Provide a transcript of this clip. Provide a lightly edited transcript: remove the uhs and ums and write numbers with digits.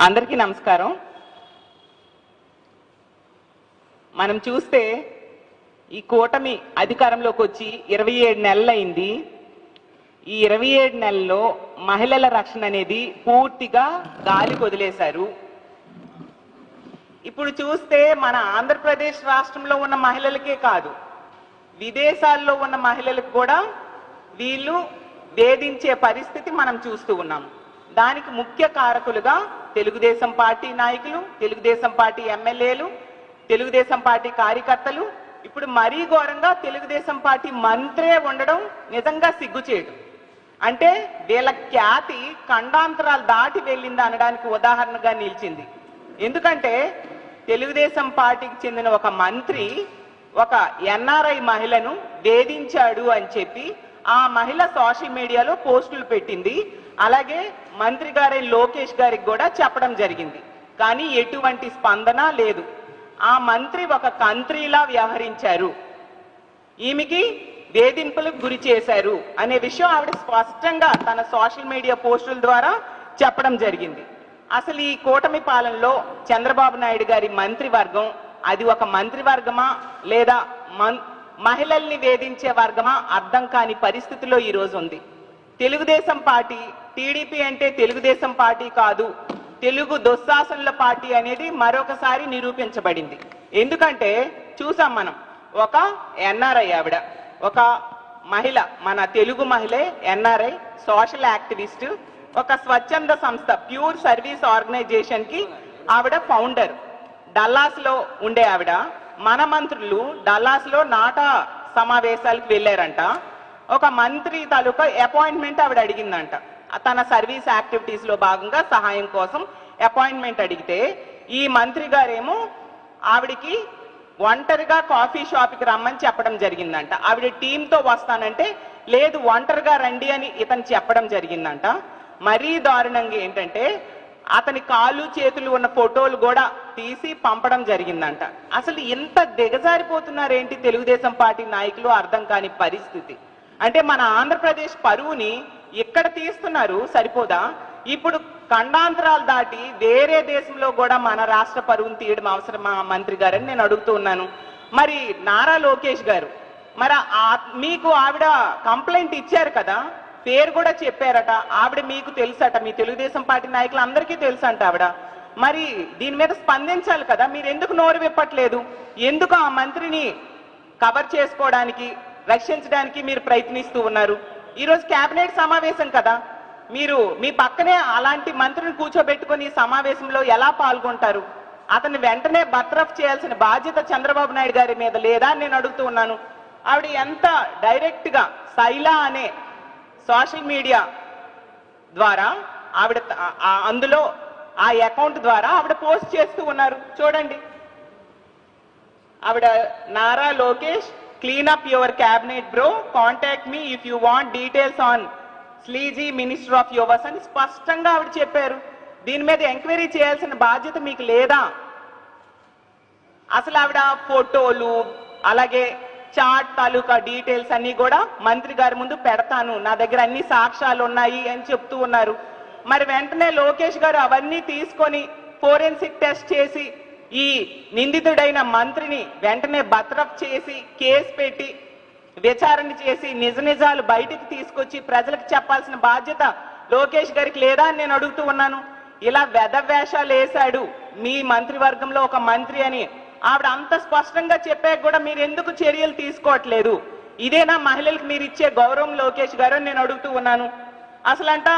అందరికీ నమస్కారం. మనం చూస్తే ఈ కూటమి అధికారంలోకి వచ్చి 27 నెలలు అయింది. ఈ 27 నెలల్లో మహిళల రక్షణ అనేది పూర్తిగా గాలికి వదిలేశారు. ఇప్పుడు చూస్తే మన ఆంధ్రప్రదేశ్ రాష్ట్రంలో ఉన్న మహిళలకే కాదు, విదేశాల్లో ఉన్న మహిళలకు కూడా వీళ్ళు వేధించే పరిస్థితి మనం చూస్తూ ఉన్నాం. దానికి ముఖ్య కారకులుగా తెలుగుదేశం పార్టీ నాయకులు, తెలుగుదేశం పార్టీ ఎమ్మెల్యేలు, తెలుగుదేశం పార్టీ కార్యకర్తలు, ఇప్పుడు మరీ ఘోరంగా తెలుగుదేశం పార్టీ మంత్రే ఉండడం నిజంగా సిగ్గుచేటు. అంటే వీళ్ళ ఖ్యాతి ఖండాంతరాలు దాటి వెళ్ళింది అనడానికి ఉదాహరణగా నిలిచింది. ఎందుకంటే తెలుగుదేశం పార్టీకి చెందిన ఒక మంత్రి ఒక ఎన్ఆర్ఐ మహిళను వేధించాడు అని చెప్పి ఆ మహిళ సోషల్ మీడియాలో పోస్టులు పెట్టింది. అలాగే మంత్రి గారి లోకేష్ గారికి కూడా చెప్పడం జరిగింది. కానీ ఎటువంటి స్పందన లేదు. ఆ మంత్రి ఒక కంత్రీలా వ్యవహరించారు, ఈమెకి వేధింపులకు గురి చేశారు అనే విషయం ఆవిడ స్పష్టంగా తన సోషల్ మీడియా పోస్టుల ద్వారా చెప్పడం జరిగింది. అసలు ఈ కూటమి పాలనలో చంద్రబాబు నాయుడు గారి మంత్రివర్గం అది ఒక మంత్రివర్గమా లేదా మహిళల్ని వేధించే వర్గమా అర్థం కాని పరిస్థితిలో ఈరోజు ఉంది. తెలుగుదేశం పార్టీ, టీడీపీ అంటే తెలుగుదేశం పార్టీ కాదు, తెలుగు దుశ్శాసనుల పార్టీ అనేది మరొకసారి నిరూపించబడింది. ఎందుకంటే చూసాం మనం, ఒక ఎన్ఆర్ఐ ఆవిడ, ఒక మహిళ, మన తెలుగు మహిళే ఎన్ఆర్ఐ, సోషల్ యాక్టివిస్ట్, ఒక స్వచ్ఛంద సంస్థ ప్యూర్ సర్వీస్ ఆర్గనైజేషన్ కి ఆవిడ ఫౌండర్. డల్లాస్ లో ఉండే ఆవిడ, మన మంత్రులు డల్లాస్ లో నాటా సమావేశాలకు వెళ్ళారంట. ఒక మంత్రి తాలూకా అపాయింట్మెంట్ ఆవిడ అడిగిందంట. తన సర్వీస్ యాక్టివిటీస్ లో భాగంగా సహాయం కోసం అపాయింట్మెంట్ అడిగితే ఈ మంత్రి గారేమో ఆవిడికి ఒంటరిగా కాఫీ షాప్కి రమ్మని చెప్పడం జరిగిందంట. ఆవిడ టీంతో వస్తానంటే లేదు ఒంటరిగా రండి అని ఇతను చెప్పడం జరిగిందంట. మరీ దారుణంగా ఏంటంటే అతని కాళ్ళు చేతులు ఉన్న ఫోటోలు కూడా తీసి పంపడం జరిగిందంట. అసలు ఎంత దిగజారిపోతున్నారేంటి తెలుగుదేశం పార్టీ నాయకులు అర్థం కాని పరిస్థితి. అంటే మన ఆంధ్రప్రదేశ్ పరువుని ఇక్కడ తీస్తున్నారు సరిపోదా, ఇప్పుడు ఖండాంతరాలు దాటి వేరే దేశంలో కూడా మన రాష్ట్ర పరువుని తీయడం అవసరమా మంత్రి గారని నేను అడుగుతూ ఉన్నాను. మరి నారా లోకేష్ గారు, మరి మీకు ఆవిడ కంప్లైంట్ ఇచ్చారు కదా, పేరు కూడా చెప్పారట, ఆవిడ మీకు తెలుసట, మీ తెలుగుదేశం పార్టీ నాయకులు అందరికీ తెలుసంట ఆవిడ. మరి దీని మీద స్పందించాలి కదా, మీరు ఎందుకు నోరు విప్పట్లేదు? ఎందుకు ఆ మంత్రిని కవర్ చేసుకోవడానికి, రక్షించడానికి మీరు ప్రయత్నిస్తూ ఉన్నారు? ఈరోజు కేబినెట్ సమావేశం కదా, మీరు మీ పక్కనే అలాంటి మంత్రిని కూర్చోబెట్టుకుని ఈ సమావేశంలో ఎలా పాల్గొంటారు? అతన్ని వెంటనే బర్తరఫ్ చేయాల్సిన బాధ్యత చంద్రబాబు నాయుడు గారి మీద లేదా నేను అడుగుతూ ఉన్నాను. ఆవిడ ఎంత డైరెక్ట్ గా శైలా అనే సోషల్ మీడియా ద్వారా ఆవిడ అందులో ఆ అకౌంట్ ద్వారా ఆవిడ పోస్ట్ చేస్తూ ఉన్నారు. చూడండి, ఆవిడ Nara Lokesh clean up your cabinet bro, contact me if you want details on sleazy minister of yours అని స్పష్టంగా ఆవిడ చెప్పారు. దీని మీద ఎంక్వైరీ చేయాల్సిన బాధ్యత మీకు లేదా? అసలు ఆవిడ ఫోటోలు అలాగే చాట్ తాలూకా డీటెయిల్స్ అన్ని కూడా మంత్రి గారి ముందు పెడతాను, నా దగ్గర అన్ని సాక్ష్యాలు ఉన్నాయి అని చెప్తూ ఉన్నారు. మరి వెంటనే లోకేష్ గారు అవన్నీ తీసుకొని ఫోరెన్సిక్ టెస్ట్ చేసి ఈ నిందితుడైన మంత్రిని వెంటనే బర్తరఫ్ చేసి కేసు పెట్టి విచారణ చేసి నిజ నిజాలు బయటికి తీసుకొచ్చి ప్రజలకు చెప్పాల్సిన బాధ్యత లోకేష్ గారికి లేదా అని నేను అడుగుతూ ఉన్నాను. ఇలా వెధవేషాలు వేశాడు మీ మంత్రివర్గంలో ఒక మంత్రి అని ఆవిడ అంత స్పష్టంగా చెప్పాక కూడా మీరు ఎందుకు చర్యలు తీసుకోవట్లేదు? ఇదేనా మహిళలకు మీరు ఇచ్చే గౌరవం లోకేష్ గారు అని నేను అడుగుతూ ఉన్నాను. అసలంట